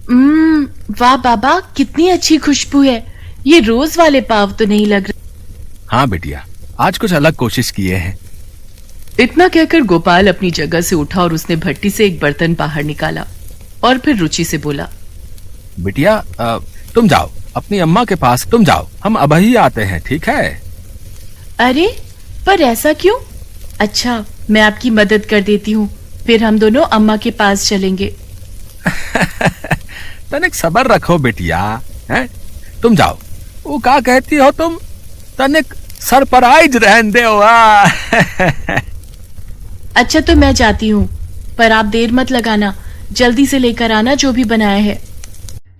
वाह बाबा, कितनी अच्छी खुशबू है। ये रोज वाले पाव तो नहीं लग रहे। हाँ बिटिया, आज कुछ अलग कोशिश किए हैं। इतना कहकर गोपाल अपनी जगह से उठा और उसने भट्टी से एक बर्तन बाहर निकाला और फिर रुचि से बोला, बिटिया तुम जाओ, अपनी अम्मा के पास तुम जाओ, हम अभी आते हैं, ठीक है? अरे पर ऐसा क्यों? अच्छा, मैं आपकी मदद कर देती हूँ, फिर हम दोनों अम्मा के पास चलेंगे। तनिक सबर रखो बिटिया, हैं? तुम जाओ। वो क्या कहती हो तुम? तनिक सरप्राइज रहने दो। अच्छा तो मैं जाती हूँ, पर आप देर मत लगाना, जल्दी से लेकर आना जो भी बनाया है।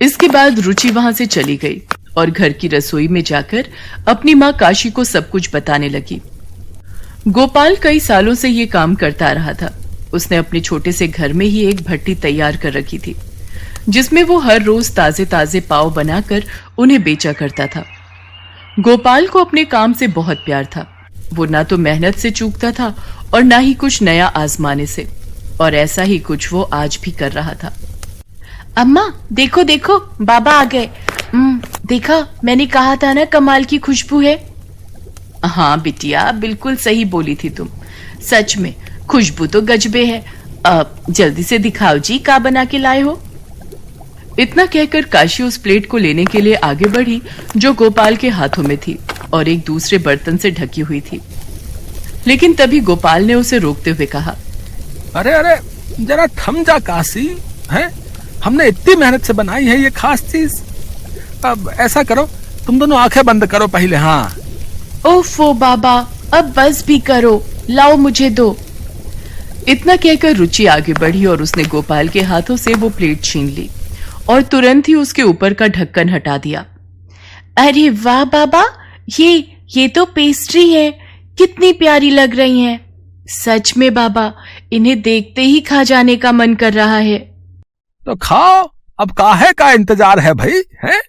इसके बाद रुचि वहां से चली गई और घर की रसोई में जाकर अपनी माँ काशी को सब कुछ बताने लगी। गोपाल कई सालों से ये काम करता रहा था। उसने अपने छोटे से घर में ही एक भट्टी तैयार कर रखी थी, जिसमें वो हर रोज ताजे ताजे पाव बनाकर उन्हें बेचा करता था। गोपाल को अपने काम से बहुत प्यार था। वो ना तो मेहनत से चूकता था और ना ही कुछ नया आजमाने से, और ऐसा ही कुछ वो आज भी कर रहा था। अम्मा देखो देखो, बाबा आ गए। देखा, मैंने कहा था ना कमाल की खुशबू है। हाँ बिटिया, बिल्कुल सही बोली थी तुम। सच में खुशबू तो गजबे है। जल्दी से दिखाओ जी, क्या बना के लाए हो। इतना कहकर काशी उस प्लेट को लेने के लिए आगे बढ़ी जो गोपाल के हाथों में थी और एक दूसरे बर्तन से ढकी हुई थी। लेकिन तभी गोपाल ने उसे रोकते हुए कहा, अरे अरे जरा थम जा काशी, हैं? हमने इतनी मेहनत से बनाई है ये खास चीज। अब ऐसा करो, तुम दोनों आंखें बंद करो पहले। हाँ ओफो बाबा, अब बस भी करो, लाओ मुझे दो। इतना कहकर रुचि आगे बढ़ी और उसने गोपाल के हाथों से वो प्लेट छीन ली और तुरंत ही उसके ऊपर का ढक्कन हटा दिया। अरे वाह बाबा, ये तो पेस्ट्री है, कितनी प्यारी लग रही हैं। सच में बाबा, इन्हें देखते ही खा जाने का मन कर रहा है। तो खाओ, अब काहे का इंतजार है भाई, हैं?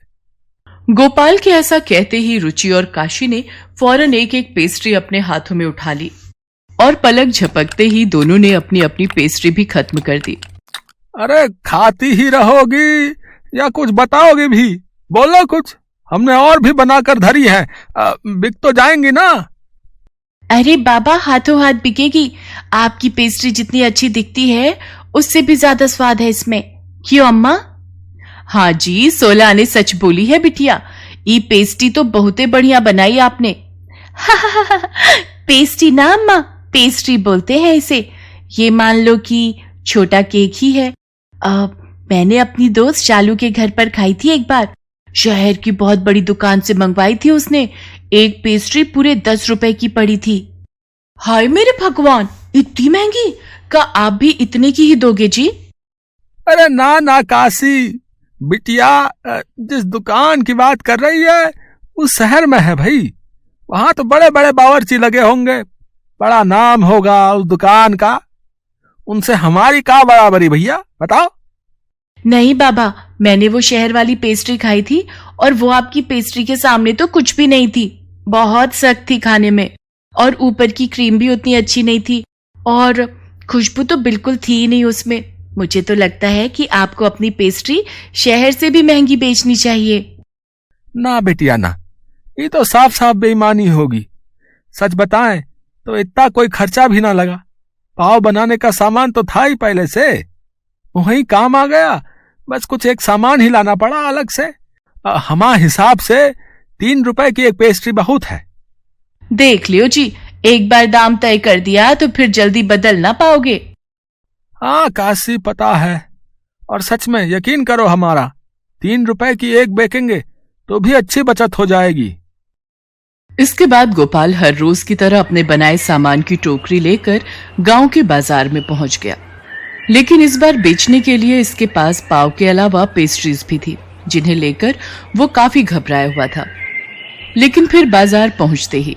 गोपाल के ऐसा कहते ही रुचि और काशी ने फौरन एक एक पेस्ट्री अपने हाथों में उठा ली और पलक झपकते ही दोनों ने अपनी अपनी पेस्ट्री भी खत्म कर दी। अरे खाती ही रहोगी या कुछ बताओगी भी? बोलो कुछ, हमने और भी बनाकर धरी है, बिक तो जाएंगी ना। अरे बाबा, हाथों हाथ बिकेगी। आपकी पेस्ट्री जितनी अच्छी दिखती है उससे भी ज्यादा स्वाद है इसमें। क्यों अम्मा? हाँ जी, 16 ने सच बोली है बिटिया, ये पेस्ट्री तो बहुते बढ़िया बनाई आपने। पेस्ट्री ना अम्मा, पेस्ट्री बोलते हैं इसे। ये मान लो कि छोटा केक ही है। मैंने अपनी दोस्त शालू के घर पर खाई थी एक बार। शहर की बहुत बड़ी दुकान से मंगवाई थी उसने। एक पेस्ट्री पूरे 10 रुपए की पड़ी थी। हाय मेरे भगवान, इतनी महंगी? क्या आप भी इतने की ही दोगे जी? अरे ना ना काशी, बिटिया जिस दुकान की बात कर रही है उस शहर में है भाई। वहां तो बड़े बड़े बावर्ची लगे होंगे, बड़ा नाम होगा उस दुकान का। उनसे हमारी क्या बराबरी भैया, बताओ। नहीं बाबा, मैंने वो शहर वाली पेस्ट्री खाई थी और वो आपकी पेस्ट्री के सामने तो कुछ भी नहीं थी। बहुत सख्त थी खाने में, और ऊपर की क्रीम भी उतनी अच्छी नहीं थी, और खुशबू तो बिल्कुल थी ही नहीं उसमें। मुझे तो लगता है कि आपको अपनी पेस्ट्री शहर से भी महंगी बेचनी चाहिए। ना बेटिया ना, ये तो साफ साफ बेईमानी होगी। सच बताएं तो इतना कोई खर्चा भी ना लगा। पाव बनाने का सामान तो था ही पहले से, वही काम आ गया। बस कुछ एक सामान ही लाना पड़ा अलग से। हमारे हिसाब से 3 रुपए की एक पेस्ट्री बहुत है। देख लियो जी, एक बार दाम तय कर दिया तो फिर जल्दी बदल ना पाओगे। हाँ काशी, पता है। और सच में यकीन करो, हमारा 3 रुपए की एक बेचेंगे तो भी अच्छी बचत हो जाएगी। इसके बाद गोपाल हर रोज की तरह अपने बनाए सामान की टोकरी लेकर गांव के बाजार में पहुंच गया। लेकिन इस बार बेचने के लिए इसके पास पाव के अलावा पेस्ट्रीज भी थी, जिन्हें लेकर वो काफी घबराया हुआ था। लेकिन फिर बाजार पहुंचते ही,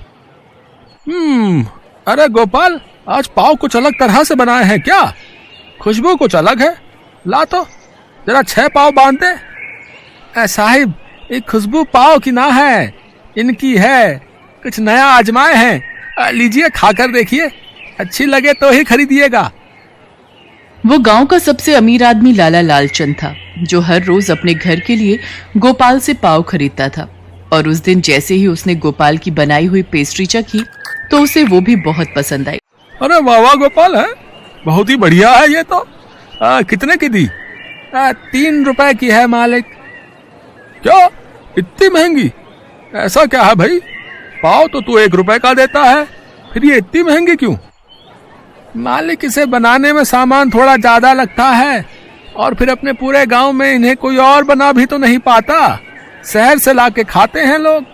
अरे गोपाल, आज पाव कुछ अलग तरह से बनाए हैं क्या? खुशबू कुछ अलग है। ला तो जरा 6 पाव बांध दे। साहिब, एक खुशबू पाव की ना है, इनकी है। कुछ नया आजमाए हैं। लीजिए, खाकर देखिए, अच्छी लगे तो ही खरीदिएगा। वो गांव का सबसे अमीर आदमी लाला लालचंद था, जो हर रोज अपने घर के लिए गोपाल से पाव खरीदता था। और उस दिन जैसे ही उसने गोपाल की बनाई हुई पेस्ट्री चखी तो उसे वो भी बहुत पसंद आई। अरे वाह वाह गोपाल, है बहुत ही बढ़िया है ये तो। कितने की दी? 3 रुपए की है मालिक। क्या इतनी महंगी? ऐसा क्या है भाई, पाव तो तू 1 रुपए का देता है, फिर ये इतनी महंगी क्यों? मालिक, इसे बनाने में सामान थोड़ा ज्यादा लगता है और फिर अपने पूरे गांव में इन्हें कोई और बना भी तो नहीं पाता। शहर से लाके खाते हैं लोग,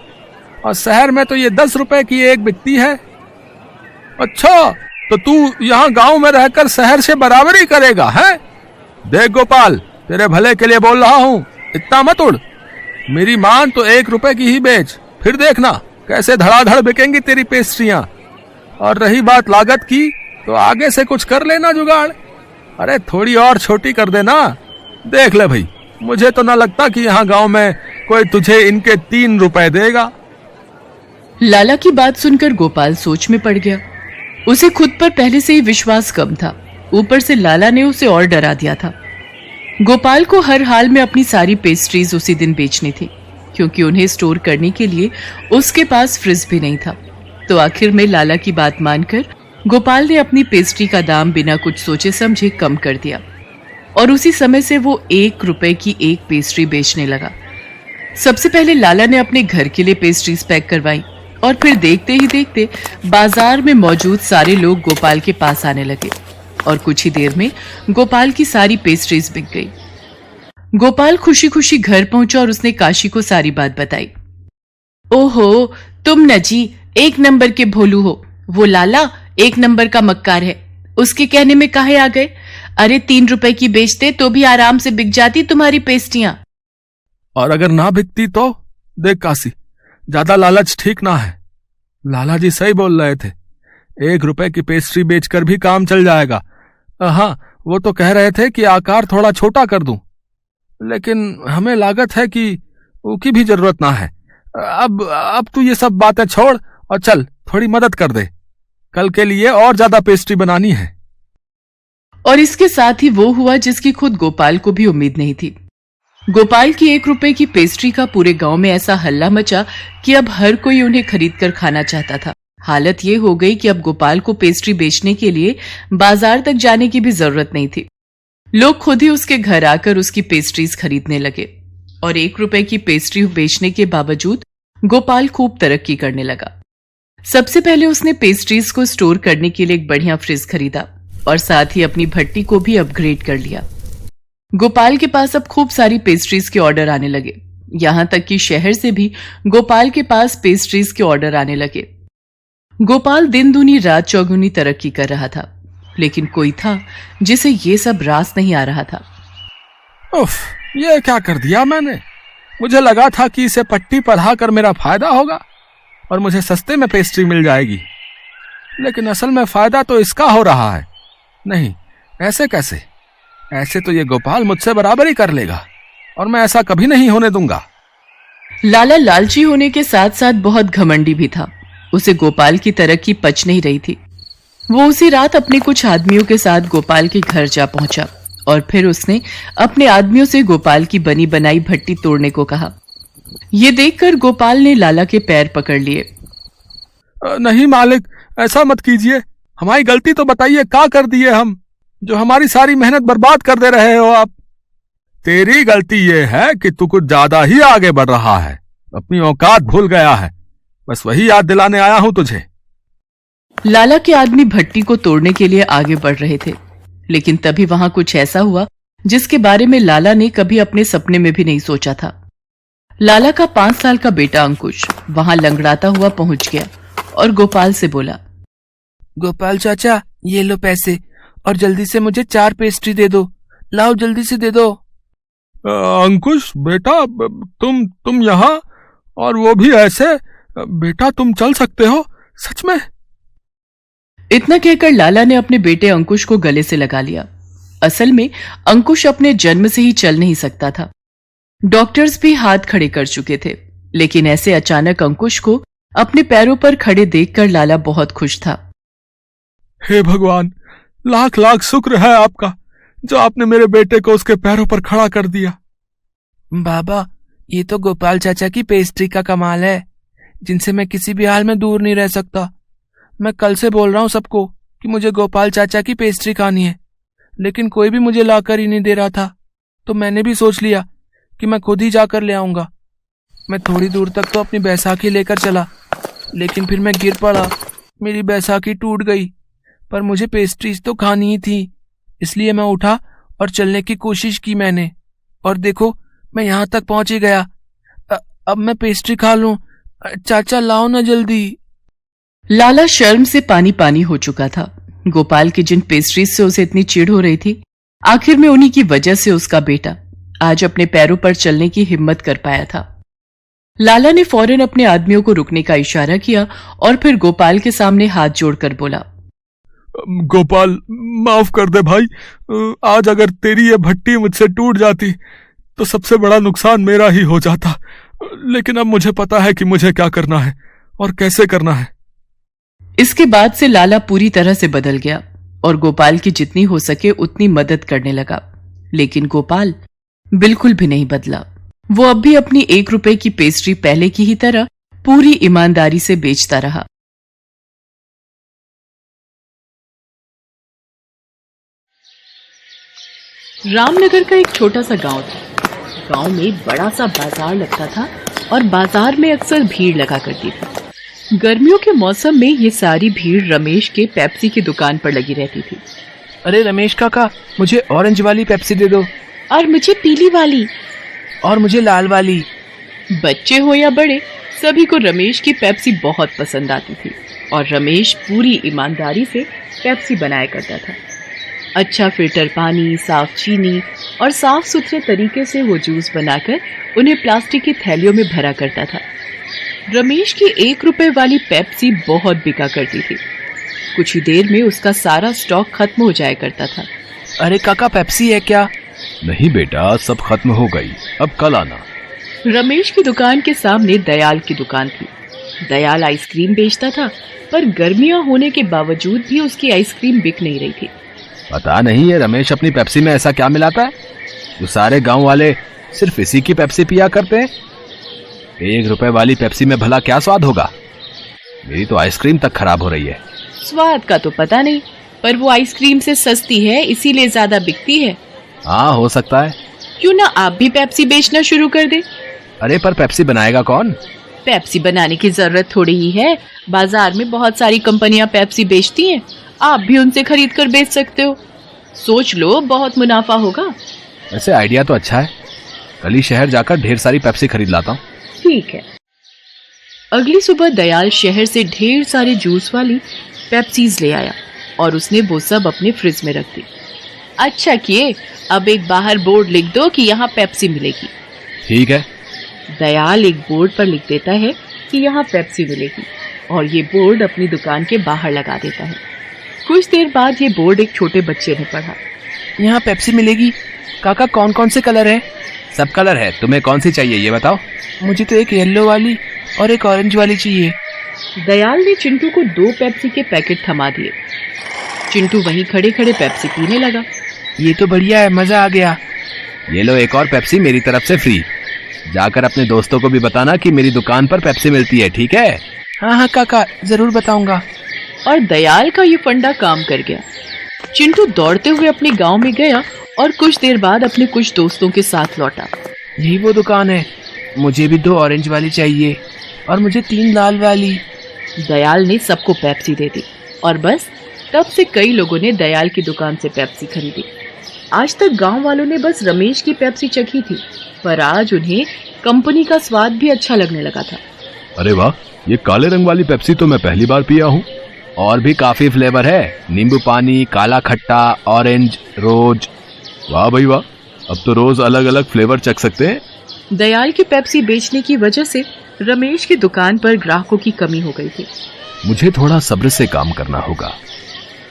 और शहर में तो ये 10 रुपए की एक बिकती है। अच्छा, तो तू यहाँ गांव में रहकर शहर से बराबरी करेगा है? देख गोपाल, तेरे भले के लिए बोल रहा हूँ, इतना मत उड़। मेरी मान तो 1 रुपए की ही बेच, फिर देखना कैसे धड़ाधड़ बिकेंगी तेरी पेस्ट्रियां। और रही बात लागत की, तो आगे से कुछ कर लेना जुगाड़। अरे थोड़ी और छोटी कर देना। देख ले भाई, मुझे तो ना लगता कि यहाँ गांव में कोई तुझे इनके 3 रुपए देगा। लाला की बात सुनकर गोपाल सोच में पड़ गया। उसे खुद पर पहले से ही विश्वास कम था, ऊपर से लाला ने उसे और डरा दिया था। गोपाल को हर हाल में अपनी सारी पेस्ट्रीज उसी दिन बेचनी थी, क्योंकि उन्हें स्टोर करने के लिए उसके पास फ्रिज भी नहीं था। तो आखिर में लाला की बात मानकर गोपाल ने अपनी पेस्ट्री का दाम बिना कुछ सोचे समझे कम कर दिया, और उसी समय से वो 1 रुपए की एक पेस्ट्री बेचने लगा। सबसे पहले लाला ने अपने घर के लिए पेस्ट्रीज पैक करवाई, और फिर देखते ही देखते बाजार में मौजूद सारे लोग गोपाल के पास आने लगे, और कुछ ही देर में गोपाल की सारी पेस्ट्रीज बिक गई। गोपाल खुशी खुशी घर पहुंचा और उसने काशी को सारी बात बताई। ओहो, तुम न जी 1 नंबर के भोलू हो। वो लाला 1 नंबर का मक्कार है, उसके कहने में काहे आ गए? अरे 3 रुपए की बेचते तो भी आराम से बिक जाती तुम्हारी पेस्ट्रियां। और अगर ना बिकती तो? देख काशी, ज्यादा लालच ठीक ना है। लाला जी सही बोल रहे थे, 1 रुपए की पेस्ट्री बेचकर भी काम चल जाएगा। हाँ, वो तो कह रहे थे कि आकार थोड़ा छोटा कर दूं, लेकिन हमें लागत है कि उसकी भी जरूरत ना है। अब तू ये सब बातें छोड़ और चल थोड़ी मदद कर दे, कल के लिए और ज्यादा पेस्ट्री बनानी है। और इसके साथ ही वो हुआ जिसकी खुद गोपाल को भी उम्मीद नहीं थी। गोपाल की 1 रुपए की पेस्ट्री का पूरे गांव में ऐसा हल्ला मचा कि अब हर कोई उन्हें खरीद कर खाना चाहता था। हालत ये हो गई कि अब गोपाल को पेस्ट्री बेचने के लिए बाजार तक जाने की भी जरूरत नहीं थी। लोग खुद ही उसके घर आकर उसकी पेस्ट्रीज खरीदने लगे, और 1 रुपए की पेस्ट्री बेचने के बावजूद गोपाल खूब तरक्की करने लगा। सबसे पहले उसने पेस्ट्रीज को स्टोर करने के लिए एक बढ़िया फ्रिज खरीदा, और साथ ही अपनी भट्टी को भी अपग्रेड कर लिया। गोपाल के पास अब खूब सारी पेस्ट्रीज के ऑर्डर आने लगे, यहां तक कि शहर से भी गोपाल के पास पेस्ट्रीज के ऑर्डर आने लगे। गोपाल दिन दूनी रात चौगुनी तरक्की कर रहा था, लेकिन कोई था जिसे ये सब रास नहीं आ रहा था। उफ, ये क्या कर दिया मैंने? मुझे लगा था कि इसे पट्टी पढ़ाकर मेरा फायदा होगा और मुझे सस्ते में पेस्ट्री मिल जाएगी, लेकिन असल में फायदा तो इसका हो रहा है। नहीं, ऐसे कैसे? ऐसे तो ये गोपाल मुझसे बराबरी कर लेगा, और मैं ऐसा कभी नहीं होने दूंगा। लाला लालची होने के साथ साथ बहुत घमंडी भी था। उसे गोपाल की तरक्की पच नहीं रही थी। वो उसी रात अपने कुछ आदमियों के साथ गोपाल के घर जा पहुंचा, और फिर उसने अपने आदमियों से गोपाल की बनी बनाई भट्टी तोड़ने को कहा। ये देखकर गोपाल ने लाला के पैर पकड़ लिए। नहीं मालिक, ऐसा मत कीजिए, हमारी गलती तो बताइए, क्या कर दिए हम जो हमारी सारी मेहनत बर्बाद कर दे रहे हो आप? तेरी गलती ये है कि तू कुछ ज्यादा ही आगे बढ़ रहा है, अपनी औकात भूल गया है, बस वही याद दिलाने आया हूं तुझे। लाला के आदमी भट्टी को तोड़ने के लिए आगे बढ़ रहे थे, लेकिन तभी वहां कुछ ऐसा हुआ जिसके बारे में लाला ने कभी अपने सपने में भी नहीं सोचा था। लाला का 5 साल का बेटा अंकुश वहां लंगड़ाता हुआ पहुंच गया और गोपाल से बोला, गोपाल चाचा, ये लो पैसे, और जल्दी से मुझे 4 पेस्ट्री दे दो, लाओ जल्दी से दे दो। अंकुश बेटा, तुम यहाँ, और वो भी ऐसे? बेटा तुम चल सकते हो सच में? इतना कहकर लाला ने अपने बेटे अंकुश को गले से लगा लिया। असल में अंकुश अपने जन्म से ही चल नहीं सकता था। डॉक्टर्स भी हाथ खड़े कर चुके थे, लेकिन ऐसे अचानक अंकुश को अपने पैरों पर खड़े देखकर लाला बहुत खुश था। हे भगवान, लाख लाख शुक्र है आपका जो आपने मेरे बेटे को उसके पैरों पर खड़ा कर दिया। बाबा, ये तो गोपाल चाचा की पेस्ट्री का कमाल है, जिनसे मैं किसी भी हाल में दूर नहीं रह सकता। मैं कल से बोल रहा हूँ सबको कि मुझे गोपाल चाचा की पेस्ट्री खानी है, लेकिन कोई भी मुझे लाकर ही नहीं दे रहा था। तो मैंने भी सोच लिया कि मैं खुद ही जाकर ले आऊंगा। मैं थोड़ी दूर तक तो अपनी बैसाखी लेकर चला, लेकिन फिर मैं गिर पड़ा, मेरी बैसाखी टूट गई। पर मुझे पेस्ट्रीज तो खानी ही थी, इसलिए मैं उठा और चलने की कोशिश की मैंने, और देखो मैं यहाँ तक पहुंच ही गया। अब मैं पेस्ट्री खा लूं। चाचा लाओ ना जल्दी। लाला शर्म से पानी पानी हो चुका था। गोपाल की जिन पेस्ट्रीज से उसे इतनी चिढ़ हो रही थी, आखिर में उन्हीं की वजह से उसका बेटा आज अपने पैरों पर चलने की हिम्मत कर पाया था। लाला ने फौरन अपने आदमियों को रुकने का इशारा किया और फिर गोपाल के सामने हाथ जोड़कर बोला, गोपाल, माफ कर दे भाई। आज अगर तेरी ये भट्टी मुझसे टूट जाती तो सबसे बड़ा नुकसान मेरा ही हो जाता, लेकिन अब मुझे पता है कि मुझे क्या करना है और कैसे करना है। इसके बाद से लाला पूरी तरह से बदल गया और गोपाल की जितनी हो सके उतनी मदद करने लगा। लेकिन गोपाल बिल्कुल भी नहीं बदला। वो अब भी अपनी 1 रुपए की पेस्ट्री पहले की ही तरह पूरी ईमानदारी से बेचता रहा। रामनगर का एक छोटा सा गांव था। गांव में बड़ा सा बाजार लगता था और बाजार में अक्सर भीड़ लगा करती थी। गर्मियों के मौसम में ये सारी भीड़ रमेश के पेप्सी की दुकान पर लगी रहती थी। अरे रमेश काका, मुझे ऑरेंज वाली पेप्सी दे दो। और मुझे पीली वाली। और मुझे लाल वाली। बच्चे हो या बड़े, सभी को रमेश की पेप्सी बहुत पसंद आती थी और रमेश पूरी ईमानदारी से पेप्सी बनाया करता था। अच्छा फिल्टर पानी, साफ चीनी और साफ सुथरे तरीके से वो जूस बनाकर उन्हें प्लास्टिक की थैलियों में भरा करता था। रमेश की 1 रुपए वाली पेप्सी बहुत बिका करती थी। कुछ ही देर में उसका सारा स्टॉक खत्म हो जाया करता था। अरे काका, पेप्सी है क्या? नहीं बेटा, सब खत्म हो गई, अब कल आना। रमेश की दुकान के सामने दयाल की दुकान थी। दयाल आइसक्रीम बेचता था, पर गर्मियां होने के बावजूद भी उसकी आइसक्रीम बिक नहीं रही थी। पता नहीं ये रमेश अपनी पेप्सी में ऐसा क्या मिलाता है, जो सारे गांव वाले सिर्फ इसी की पेप्सी पिया करते हैं। 1 रुपए वाली पेप्सी में भला क्या स्वाद होगा? मेरी तो आइसक्रीम तक खराब हो रही है। स्वाद का तो पता नहीं, पर वो आइसक्रीम से सस्ती है, इसीलिए ज्यादा बिकती है। हाँ, हो सकता है। क्यों ना आप भी पेप्सी बेचना शुरू कर दे। अरे पर पेप्सी बनाएगा कौन? पेप्सी बनाने की जरूरत थोड़ी ही है। बाजार में बहुत सारी कंपनियां पेप्सी बेचती हैं, आप भी उनसे खरीद कर बेच सकते हो। सोच लो, बहुत मुनाफा होगा। वैसे आइडिया तो अच्छा है, कल ही शहर जाकर ढेर सारी पेप्सी खरीद लाता हूँ। ठीक है। अगली सुबह दयाल शहर से ढेर सारे जूस वाली पेप्सीज ले आया और उसने वो सब अपने फ्रिज में रख दी। अच्छा किए, अब एक बाहर बोर्ड लिख दो कि यहाँ पेप्सी मिलेगी। ठीक है। दयाल एक बोर्ड पर लिख देता है कि यहाँ पेप्सी मिलेगी और ये बोर्ड अपनी दुकान के बाहर लगा देता है। कुछ देर बाद ये बोर्ड एक छोटे बच्चे ने पढ़ा। यहाँ पेप्सी मिलेगी। काका, कौन कौन से कलर है? सब कलर है, तुम्हें कौन सी चाहिए ये बताओ। मुझे तो एक येलो वाली और एक ऑरेंज वाली चाहिए। दयाल ने चिंटू को 2 पेप्सी के पैकेट थमा दिए। चिंटू वहीं खड़े खड़े पेप्सी पीने लगा। ये तो बढ़िया है, मजा आ गया। ये लो एक और पेप्सी मेरी तरफ से फ्री। जाकर अपने दोस्तों को भी बताना कि मेरी दुकान पर पेप्सी मिलती है, ठीक है? हाँ हाँ काका, जरूर बताऊंगा। और दयाल का ये फंडा काम कर गया। चिंटू दौड़ते हुए अपने गांव में गया और कुछ देर बाद अपने कुछ दोस्तों के साथ लौटा। यही वो दुकान है, मुझे भी 2 ऑरेंज वाली चाहिए और मुझे 3 लाल वाली। दयाल ने सबको पेप्सी दे दी और बस तब से कई लोगों ने दयाल की दुकान से पेप्सी खरीदी। आज तक गांव वालों ने बस रमेश की पेप्सी चखी थी, पर आज उन्हें कंपनी का स्वाद भी अच्छा लगने लगा था। अरे वाह, ये काले रंग वाली पेप्सी तो मैं पहली बार पिया हूँ। और भी काफी फ्लेवर है, नींबू पानी, काला खट्टा, ऑरेंज, रोज। वाह भाई वाह, अब तो रोज अलग अलग फ्लेवर चख सकते हैं। दयाल की पेप्सी बेचने की वजह से रमेश की दुकान पर ग्राहकों की कमी हो गई थी। मुझे थोड़ा सब्र से काम करना होगा।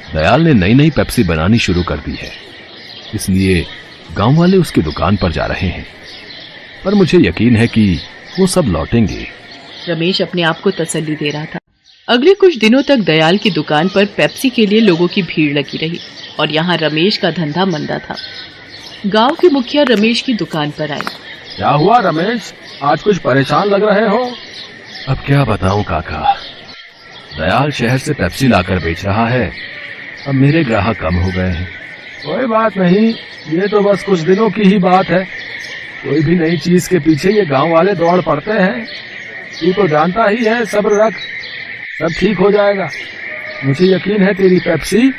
दयाल ने नई नई पेप्सी बनानी शुरू कर दी है, इसलिए गांव वाले उसकी दुकान पर जा रहे हैं, पर मुझे यकीन है कि वो सब लौटेंगे। रमेश अपने आप को तसल्ली दे रहा था। अगले कुछ दिनों तक दयाल की दुकान पर पेप्सी के लिए लोगों की भीड़ लगी रही। और यहाँ रमेश का धंधा मंदा था। गांव के मुखिया रमेश की दुकान पर आए। क्या हुआ रमेश, आज कुछ परेशान लग रहे हो? अब क्या बताऊं काका, दयाल शहर से पेप्सी लाकर बेच रहा है। अब मेरे ग्राहक कम हो गए हैं। कोई बात नहीं, ये तो बस कुछ दिनों की ही बात है। कोई भी नई चीज के पीछे ये गांव वाले दौड़ पड़ते हैं। तू तो जानता ही है, सब्र रख, सब ठीक हो जाएगा। मुझे यकीन है तेरी पेप्सी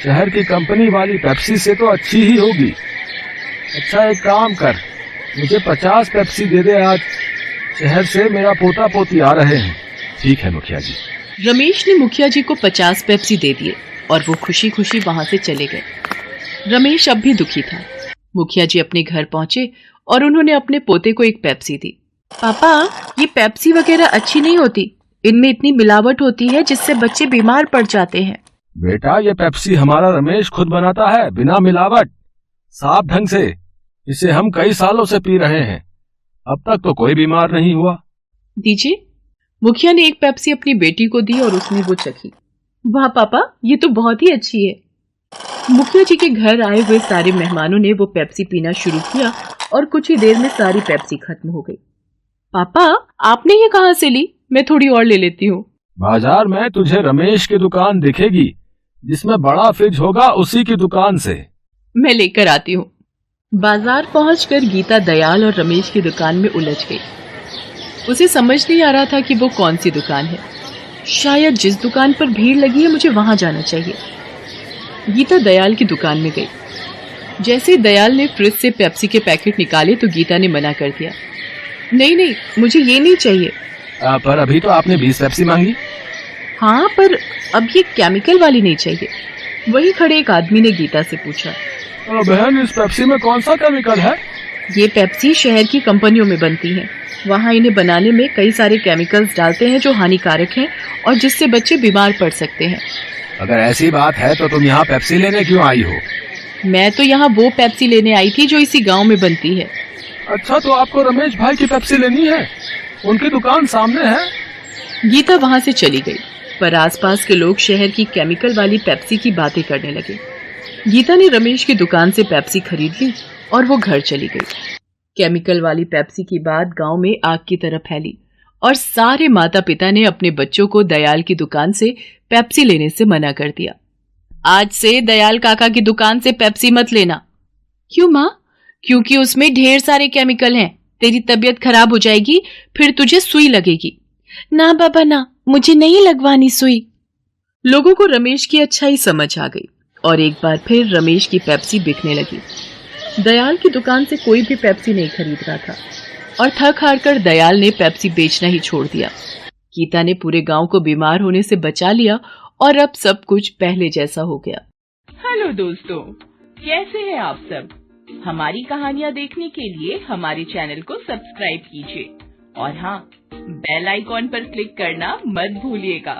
शहर की कंपनी वाली पेप्सी से तो अच्छी ही होगी। अच्छा एक काम कर, मुझे 50 पेप्सी दे दे आज। शहर से मेरा पोता पोती आ रहे हैं। ठीक है मुखिया जी। रमेश ने मुखिया जी को 50 पेप्सी दे दिए और वो खुशी खुशी वहां से चले गए। रमेश अब भी दुखी था। मुखिया जी अपने घर पहुंचे और उन्होंने अपने पोते को एक पेप्सी दी। पापा, ये पेप्सी वगैरह अच्छी नहीं होती, इनमें इतनी मिलावट होती है जिससे बच्चे बीमार पड़ जाते हैं। बेटा, ये पेप्सी हमारा रमेश खुद बनाता है, बिना मिलावट, साफ ढंग से। इसे हम कई सालों से पी रहे हैं, अब तक तो कोई बीमार नहीं हुआ। दीजिए। मुखिया ने एक पेप्सी अपनी बेटी को दी और उसने वो चखी। वाह पापा, ये तो बहुत ही अच्छी है। मुखिया जी के घर आए हुए सारे मेहमानों ने वो पेप्सी पीना शुरू किया और कुछ ही देर में सारी पेप्सी खत्म हो गई। पापा, आपने ये कहाँ से ली? मैं थोड़ी और ले लेती हूँ। बाजार में तुझे रमेश की दुकान दिखेगी, जिसमें बड़ा फ्रिज होगा, उसी की दुकान से। मैं लेकर आती हूँ। बाजार पहुंचकर गीता दयाल और रमेश की दुकान में उलझ गई। उसे समझ नहीं आ रहा था कि वो कौन सी दुकान है। शायद जिस दुकान पर भीड़ लगी है मुझे वहां जाना चाहिए। गीता दयाल की दुकान में गई। जैसे ही दयाल ने फ्रिज से पेप्सी के पैकेट निकाले तो गीता ने मना कर दिया। नहीं नहीं, मुझे ये नहीं चाहिए। पर अभी तो आपने 20 पेप्सी मांगी। हाँ, पर अब ये केमिकल वाली नहीं चाहिए। वहीं खड़े एक आदमी ने गीता से पूछा, बहन, इस पेप्सी में कौन सा केमिकल है? ये पेप्सी शहर की कंपनियों में बनती है। वहाँ इन्हें बनाने में कई सारे केमिकल्स डालते हैं जो हानिकारक हैं और जिससे बच्चे बीमार पड़ सकते हैं। अगर ऐसी बात है तो तुम यहाँ पेप्सी लेने क्यों आई हो? मैं तो यहाँ वो पेप्सी लेने आई थी जो इसी गांव में बनती है। अच्छा, तो आपको रमेश भाई की पेप्सी लेनी है? उनकी दुकान सामने है। गीता वहाँ से चली गई, पर आसपास के लोग शहर की केमिकल वाली पेप्सी की बातें करने लगे। गीता ने रमेश की दुकान से पेप्सी खरीद ली और वो घर चली गई। केमिकल वाली पेप्सी की बात गांव में आग की तरह फैली और सारे माता पिता ने अपने बच्चों को दयाल की दुकान से पेप्सी लेने से मना कर दिया। आज से दयाल काका की दुकान से पेप्सी मत लेना। क्यों माँ? क्योंकि उसमें ढेर सारे केमिकल हैं। तेरी तबीयत खराब हो जाएगी, फिर तुझे सुई लगेगी। ना बाबा ना, मुझे नहीं लगवानी सुई। लोगों को रमेश की अच्छाई समझ आ गई और एक बार फिर रमेश की पेप्सी बिकने लगी। दयाल की दुकान से कोई भी पेप्सी नहीं खरीद रहा था और थक हार कर दयाल ने पेप्सी बेचना ही छोड़ दिया। गीता ने पूरे गांव को बीमार होने से बचा लिया और अब सब कुछ पहले जैसा हो गया। हेलो दोस्तों, कैसे हैं आप सब? हमारी कहानियाँ देखने के लिए हमारे चैनल को सब्सक्राइब कीजिए और हाँ, बेल आइकॉन पर क्लिक करना मत भूलिएगा।